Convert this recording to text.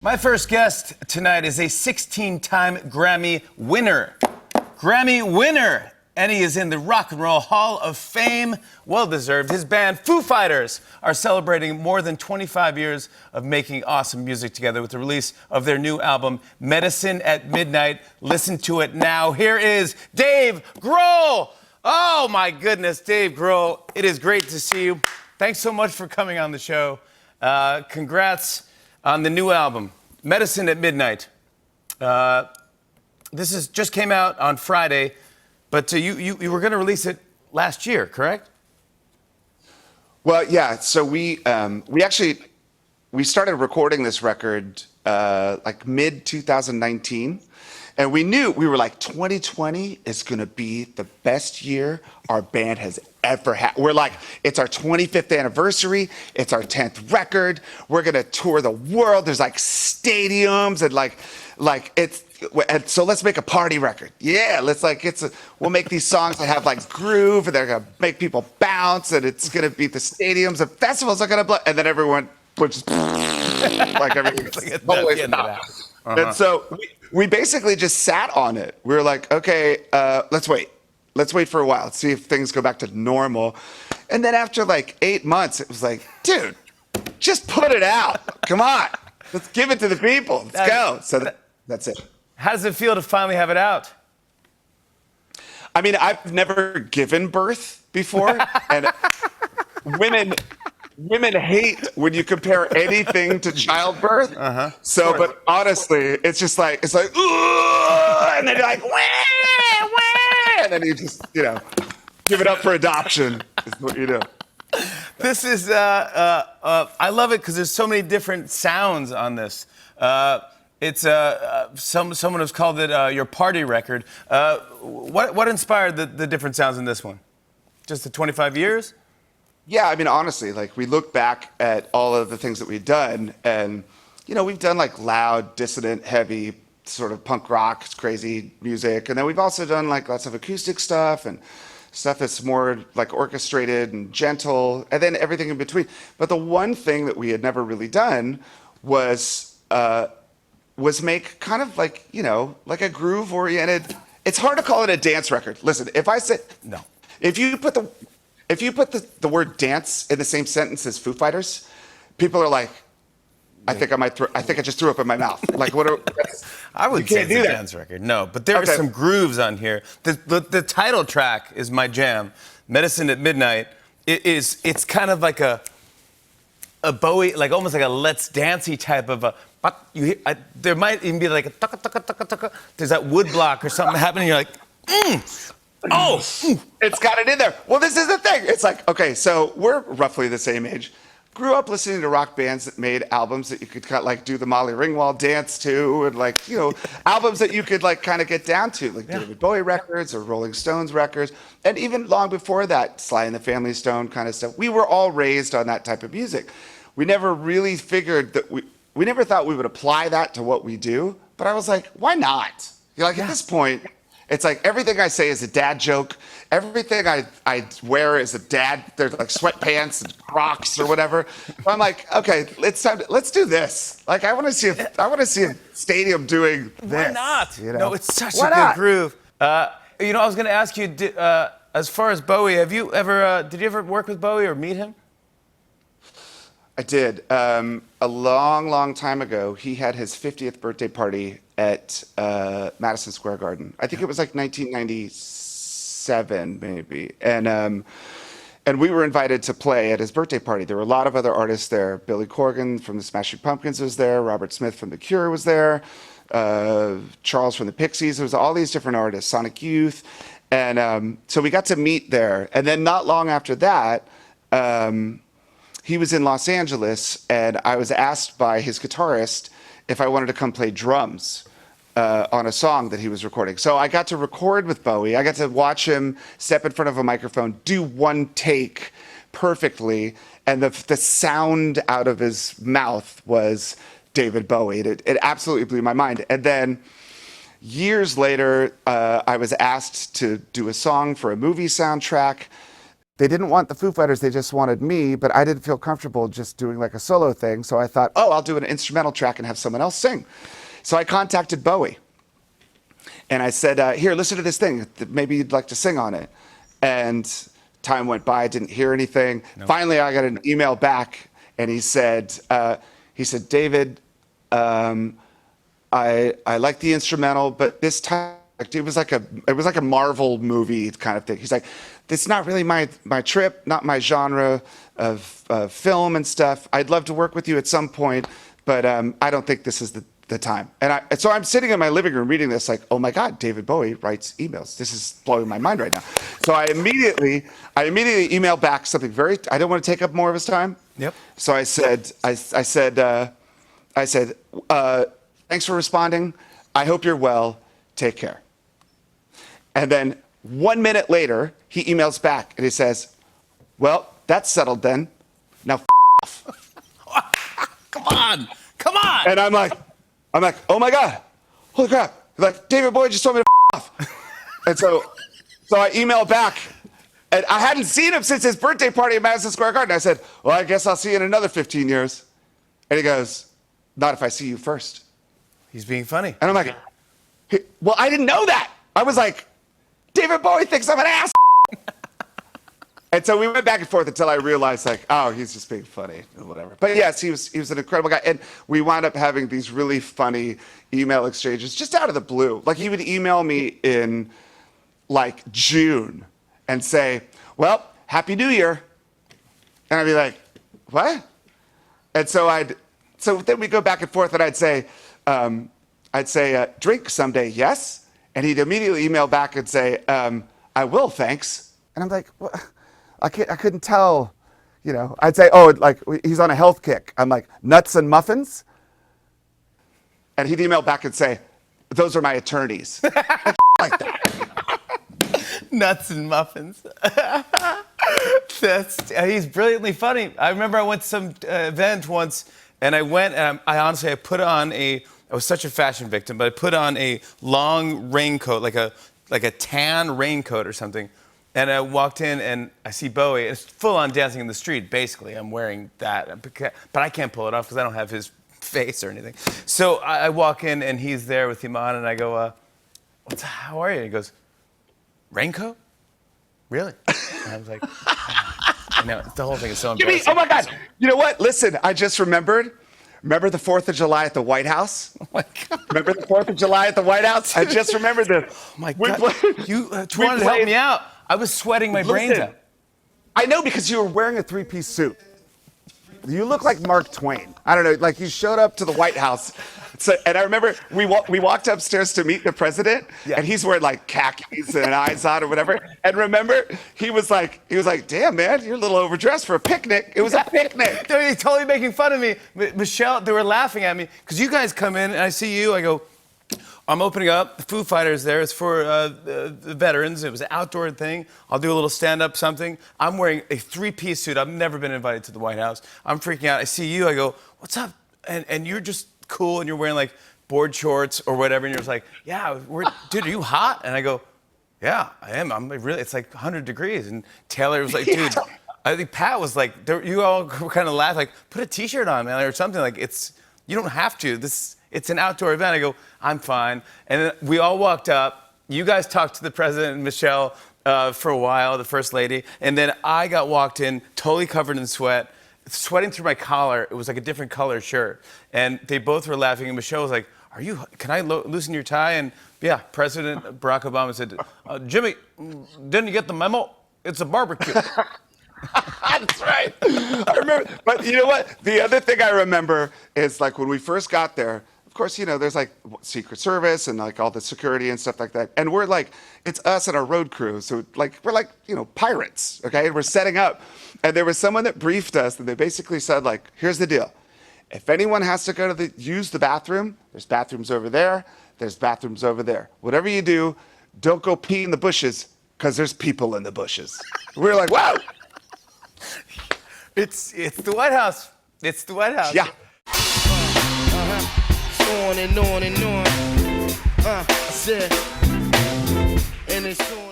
My first guest tonight is a 16-time Grammy winner. Grammy winner! And he is in the Rock and Roll Hall of Fame. Well-deserved. His band, Foo Fighters, are celebrating more than 25 years of making awesome music together with the release of their new album, Medicine at Midnight. Listen to it now. Here is Dave Grohl! Oh, my goodness, Dave Grohl. It is great to see you. Thanks so much for coming on the show. Congrats on the new album, Medicine at Midnight. This just came out on Friday, but you were going to release it last year, correct? Well, yeah. So we started recording this record like mid 2019, and we were like 2020 is going to be the best year our band has ever had. We're like, it's our 25th anniversary. It's our 10th record. We're going to tour the world. There's like stadiums and like it's. And so let's make a party record. Yeah, we'll make these songs that have like groove, and they're gonna make people bounce, and it's gonna be the stadiums and festivals are gonna blow, and then everyone would just like everything totally stopped. And so we basically just sat on it. We were like, okay, let's wait for a while, let's see if things go back to normal. And then after like 8 months, it was like, dude, just put it out. Come on, let's give it to the people. Let's go. So that's it. How does it feel to finally have it out? I mean, I've never given birth before, and women hate when you compare anything to childbirth. So, but honestly, it's like, ooh, and then you're like, wah, wah, and then you just, give it up for adoption. Is what you do. This is, I love it because there's so many different sounds on this. It's someone has called it your party record. What inspired the different sounds in this one? Just the 25 years? Yeah, I mean, honestly, like we look back at all of the things that we've done, and we've done like loud, dissonant, heavy, sort of punk rock, crazy music, and then we've also done like lots of acoustic stuff and stuff that's more like orchestrated and gentle, and then everything in between. But the one thing that we had never really done was make kind of like, like a groove-oriented. It's hard to call it a dance record. Listen, if I say no, if you put the word dance in the same sentence as Foo Fighters, people are like, I think I just threw up in my mouth. Like, I would say it's a dance record. No, but there are some grooves on here. The title track is my jam, Medicine at Midnight. It's kind of like a Bowie, like almost like a Let's Dancey type of a. But there might even be like a tucka, tucka, tucka, tucka. There's that wood block or something happening. You're like, It's got it in there. Well, this is the thing. It's like, okay, so we're roughly the same age. Grew up listening to rock bands that made albums that you could kind of like do the Molly Ringwald dance to, and like, albums that you could like kind of get down to, like David Bowie records or Rolling Stones records. And even long before that, Sly and the Family Stone kind of stuff. We were all raised on that type of music. We never really figured that we never thought we would apply that to what we do, but I was like, why not? At this point, it's like everything I say is a dad joke. Everything I wear is a dad. There's like sweatpants and Crocs or whatever. So I'm like, okay, let's do this. Like I want to see a stadium doing this. Why not? No, it's such a good groove. I was going to ask you, as far as Bowie, did you ever work with Bowie or meet him? I did. A long time ago, he had his 50th birthday party at Madison Square Garden. I think it was like 1997, maybe. And we were invited to play at his birthday party. There were a lot of other artists there. Billy Corgan from the Smashing Pumpkins was there. Robert Smith from The Cure was there. Charles from the Pixies. There was all these different artists. Sonic Youth. And so we got to meet there. And then not long after that, he was in Los Angeles, and I was asked by his guitarist if I wanted to come play drums on a song that he was recording. So I got to record with Bowie. I got to watch him step in front of a microphone, do one take perfectly, and the sound out of his mouth was David Bowie. It absolutely blew my mind. And then years later, I was asked to do a song for a movie soundtrack. they didn't want the Foo Fighters, they just wanted me, but I didn't feel comfortable just doing like a solo thing. So I thought, oh, I'll do an instrumental track and have someone else sing. So I contacted Bowie. And I said, here, listen to this thing. Maybe you'd like to sing on it. And time went by, I didn't hear anything. Nope. Finally, I got an email back, and he said, David, I like the instrumental, but this time it was like a Marvel movie kind of thing. He's like, it's not really my trip, not my genre of film and stuff. I'd love to work with you at some point, but I don't think this is the time. And so I'm sitting in my living room reading this like, oh my God, David Bowie writes emails. This is blowing my mind right now. So I immediately emailed back something I don't want to take up more of his time. Yep. So I said, thanks for responding. I hope you're well. Take care. And then 1 minute later, he emails back and he says, well, that's settled then. Now off. Come on. And I'm like, oh my God, holy crap. He's like, David Bowie just told me to off. And so I emailed back, and I hadn't seen him since his birthday party at Madison Square Garden. I said, well, I guess I'll see you in another 15 years. And he goes, not if I see you first. He's being funny. And I'm like, well, I didn't know that. I was like, David Bowie thinks I'm an ass. And so we went back and forth until I realized, like, oh, he's just being funny and whatever. But yes, he was an incredible guy. And we wound up having these really funny email exchanges just out of the blue. Like, he would email me in, like, June and say, well, Happy New Year. And I'd be like, what? And so then we go back and forth, and I'd say, drink someday, yes? And he'd immediately email back and say, I will, thanks. And I'm like, what? I couldn't tell, you know. I'd say, oh, like, he's on a health kick. I'm like, nuts and muffins? And he'd email back and say, those are my attorneys. Like that. Nuts and muffins. He's brilliantly funny. I remember I went to some event once, and I went, and I honestly put on I was such a fashion victim, but I put on a long raincoat, like a tan raincoat or something. And I walked in, and I see Bowie. It's full-on Dancing in the Street, basically. I'm wearing that, but I can't pull it off because I don't have his face or anything. So I walk in, and he's there with Iman, and I go, how are you? And he goes, raincoat? Really? And I was like, I know, the whole thing is so embarrassing. Oh, my God. You know what? Listen, I just remembered. Remember the 4th of July at the White House? Oh, my God. Remember the 4th of July at the White House? I just remembered this. Oh, my God. You wanted to help me out. I was sweating my brains out. I know, because you were wearing a 3-piece suit. You look like Mark Twain. I don't know, like you showed up to the White House. So, and I remember we walked upstairs to meet the president, and he's wearing like khakis and an Izod or whatever. And remember, he was like, damn, man, you're a little overdressed for a picnic. It was a picnic. They were totally making fun of me. Michelle, they were laughing at me because you guys come in and I see you. I go, I'm opening up. The Foo Fighters there. It's for the veterans. It was an outdoor thing. I'll do a little stand-up something. I'm wearing a 3-piece suit. I've never been invited to the White House. I'm freaking out. I see you. I go, what's up? And you're just cool, and you're wearing like board shorts or whatever. And you're just like, yeah, dude, are you hot? And I go, yeah, I am. I'm really. It's like 100 degrees. And Taylor was like, dude. I think Pat was like, you all kind of laughed, like, put a T-shirt on, man, or something. Like, you don't have to. It's an outdoor event. I go, I'm fine. And then we all walked up. You guys talked to the president and Michelle for a while, the first lady. And then I got walked in, totally covered in sweat, sweating through my collar. It was like a different color shirt. And they both were laughing. And Michelle was like, can I loosen your tie? And yeah, President Barack Obama said, Jimmy, didn't you get the memo? It's a barbecue. That's right. I remember. But you know what? The other thing I remember is like when we first got there, of course, you know, there's like Secret Service and like all the security and stuff like that. And we're like, it's us and our road crew. So like, we're like, you know, pirates, okay? And we're setting up. And there was someone that briefed us and they basically said like, here's the deal. If anyone has to go to use the bathroom, there's bathrooms over there. There's bathrooms over there. Whatever you do, don't go pee in the bushes because there's people in the bushes. We're like, wow. It's the White House. It's the White House. Yeah. On and on and on. I said, and it's on.